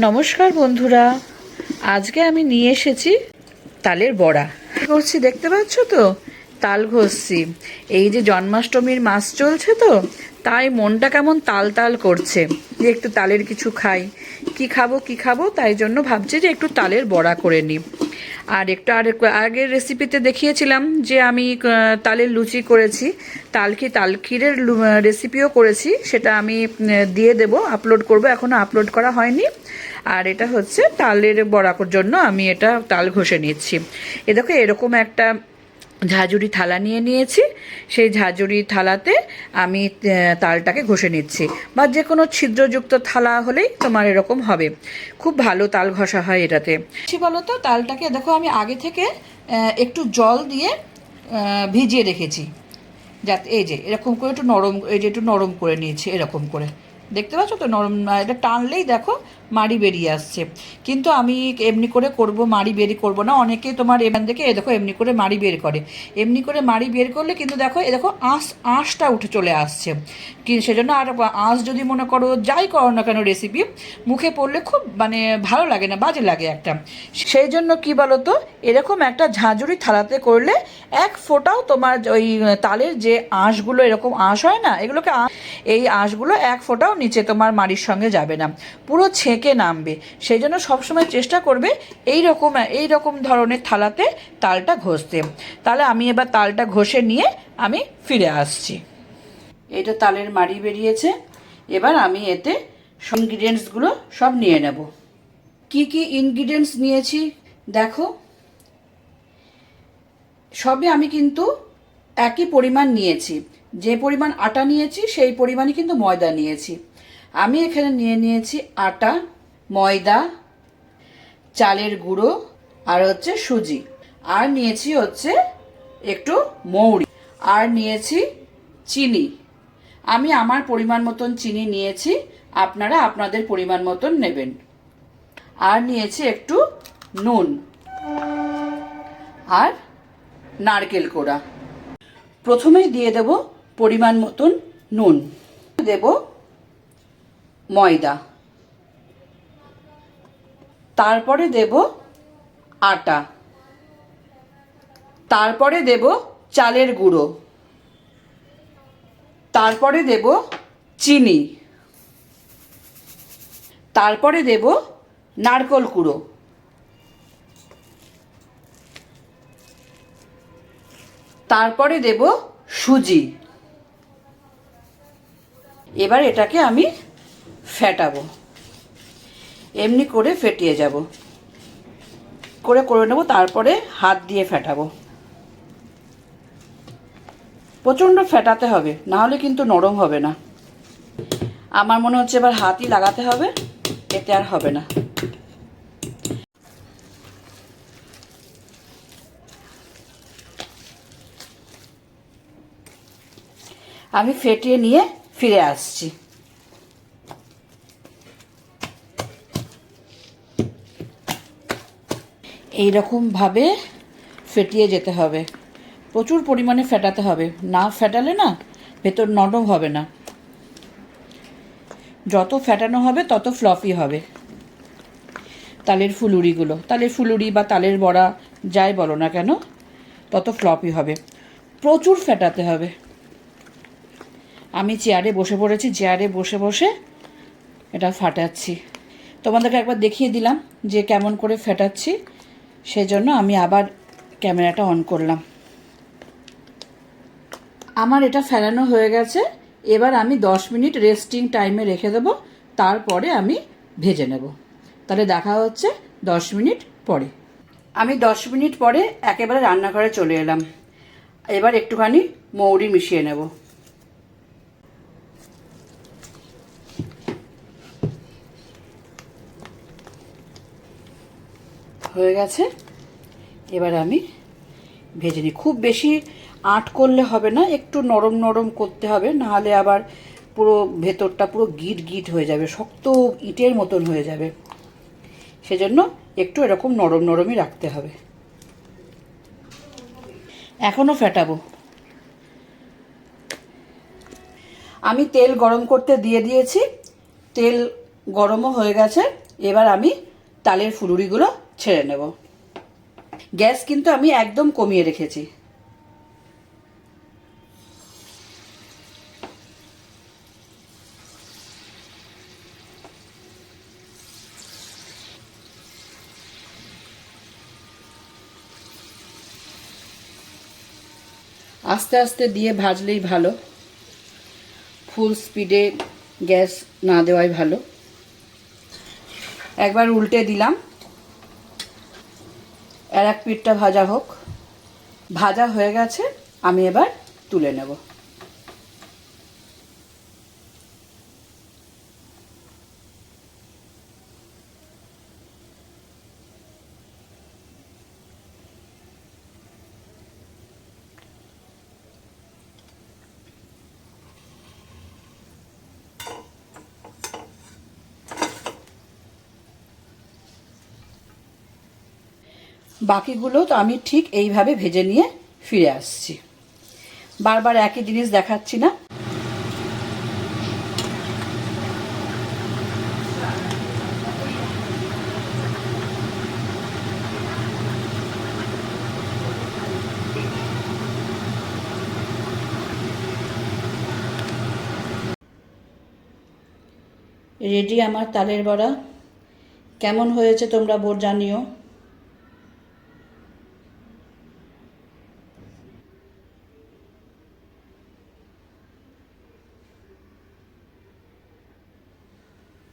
নমস্কার বন্ধুরা, আজকে আমি নিয়ে এসেছি তালের বড়া। করছি দেখতে পাচ্ছ তো, তাল ঘষছি। এই যে জন্মাষ্টমীর মাস চলছে তো, তাই মনটা কেমন তাল তাল করছে যে একটু তালের কিছু খাই। কি খাবো তাই জন্য ভাবছি যে একটু তালের বড়া করে নিই। আর আগের রেসিপিতে দেখিয়েছিলাম যে আমি তালের লুচি করেছি, তালক্ষীরের রেসিপিও করেছি, সেটা আমি দিয়ে দেব, আপলোড করব, এখনও আপলোড করা হয়নি। আর এটা হচ্ছে তালের বড়ার জন্য আমি এটা তাল ঘষে নিচ্ছি। এ দেখো, এরকম একটা ঝাঁঝুরি থালা নিয়ে নিয়েছি। সেই ঝাঁঝুরি থালাতে আমি তালটাকে ঘষে নিচ্ছি, বা যে কোনো ছিদ্রযুক্ত থালা হলেই তোমার এরকম হবে। খুব ভালো তাল ঘষা হয় এটাতে। কি বলো তো, তালটাকে দেখো আমি আগে থেকে একটু জল দিয়ে ভিজিয়ে রেখেছি, যাতে এই যে এরকম করে একটু নরম, এই যে একটু নরম করে নিয়েছি এরকম করে। দেখতে পাচ্ছ তো নরম, এটা টানলেই দেখো মাড়ি বেরিয়ে আসছে। কিন্তু আমি এমনি করে করব, মাড়ি বেরি করব না। অনেকে তোমার এখান থেকে দেখো এমনি করে মাড়ি বের করে। এমনি করে মাড়ি বের করলে কিন্তু দেখো এ দেখো আঁশটা উঠে চলে আসছে। সেজন্য আর আঁশ যদি মনে করো যাই করো না কেন রেসিপি, মুখে পড়লে খুব মানে ভালো লাগে না, বাজে লাগে একটা। সেই জন্য কি বলো তো, এরকম একটা ঝাঁঝুরি থালাতে করলে এক ফোঁটাও তোমার ওই তালের যে আঁশগুলো, এরকম আঁশ হয় না, এগুলোকে এই আঁশগুলো এক ফোঁটাও নিচে তোমার মাড়ির সঙ্গে যাবে না, পুরো ছেঁকে নামবে। সেই জন্য সবসময় চেষ্টা করবে এই রকম ধরনের থালাতে তালটা ঘষতে। তাহলে আমি এবার তালটা ঘষে নিয়ে আমি ফিরে আসছি। এইটা তালের মাড়ি বেরিয়েছে। এবার আমি এতে ইনগ্রিডিয়েন্টসগুলো সব নিয়ে নেব। কি কি ইনগ্রিডিয়েন্টস নিয়েছি দেখো। সবে আমি কিন্তু একই পরিমাণ নিয়েছি, যে পরিমাণ আটা নিয়েছি সেই পরিমাণই কিন্তু ময়দা নিয়েছি। আমি এখানে নিয়েছি আটা, ময়দা, চালের গুঁড়ো, আর হচ্ছে সুজি, আর নিয়েছি হচ্ছে একটু মৌরি, আর নিয়েছি চিনি। আমি আমার পরিমাণ মতন চিনি নিয়েছি, আপনারা আপনাদের পরিমাণ মতন নেবেন। আর নিয়েছি একটু নুন আর নারকেল কোড়া। প্রথমেই দিয়ে দেব পরিমাণ মতন নুন, দেব ময়দা, তারপরে দেব আটা, তারপরে দেব চালের গুঁড়ো, তারপরে দেব চিনি, তারপরে দেব নারকেল কুড়ো, তারপরে দেব সুজি। এবার এটাকে আমি ফেটাবো, এমনি করে ফেটিয়ে যাব, করে নেব, তারপরে হাত দিয়ে ফেটাবো। প্রচণ্ড ফেটাতে হবে, নাহলে কিন্তু নরম হবে না। আমার মনে হচ্ছে এবার হাতই লাগাতে হবে, এতে আর হবে না। আমি ফেটিয়ে নিয়ে ফিরে আসছি। এইরকমভাবে ফেটিয়ে যেতে হবে, প্রচুর পরিমাণে ফেটাতে হবে, না ফেটালে না ভেতর নরম হবে না। যত ফেটানো হবে তত ফ্লফি হবে তালের ফুলুরি বা তালের বড়া যাই বলো না কেন, তত ফ্লফি হবে। প্রচুর ফেটাতে হবে। আমি চেয়ারে বসে পড়েছি, চেয়ারে বসে বসে এটা ফাটাচ্ছি। তোমাদেরকে একবার দেখিয়ে দিলাম যে কেমন করে ফেটাচ্ছি, সেজন্য আমি আবার ক্যামেরাটা অন করলাম। আমার এটা ফেলানো হয়ে গেছে। এবার আমি 10 মিনিট রেস্টিং টাইমে রেখে দেবো, তারপরে আমি ভেজে নেব। তাহলে দেখা হচ্ছে 10 মিনিট পরে। আমি 10 মিনিট পরে একেবারে রান্নাঘরে চলে এলাম। এবার একটুখানি মৌরি মিশিয়ে নেব। হয়ে গেছে। এবার আমি ভেজে নিই। খুব বেশি আঁট করলে হবে না, একটু নরম নরম করতে হবে, নাহলে আবার পুরো ভেতরটা পুরো গিট গিট হয়ে যাবে, শক্ত ইটের মতন হয়ে যাবে। সেজন্য একটু এরকম নরম নরমই রাখতে হবে। এখনও ফেটাবো। আমি তেল গরম করতে দিয়ে দিয়েছি, তেল গরমও হয়ে গেছে। এবার আমি তালের ফুলুরিগুলো ছেড়ে নেব। গ্যাস কিন্তু আমি একদম কমিয়ে রেখেছি। আস্তে আস্তে দিয়ে ভাজলেই ভালো, ফুল স্পিডে গ্যাস না দেওয়াই ভালো। একবার উল্টে দিলাম, আর এক পিঠটা ভাজা হোক। ভাজা হয়ে গেছে, আমি এবার তুলে নেব। বাকিগুলো তো আমি ঠিক এইভাবে ভেজে নিয়ে ফিরে আসছি। বারবার একই জিনিস দেখাচ্ছি না। রেডি আমার তালের বড়া। কেমন হয়েছে তোমরা জানিও।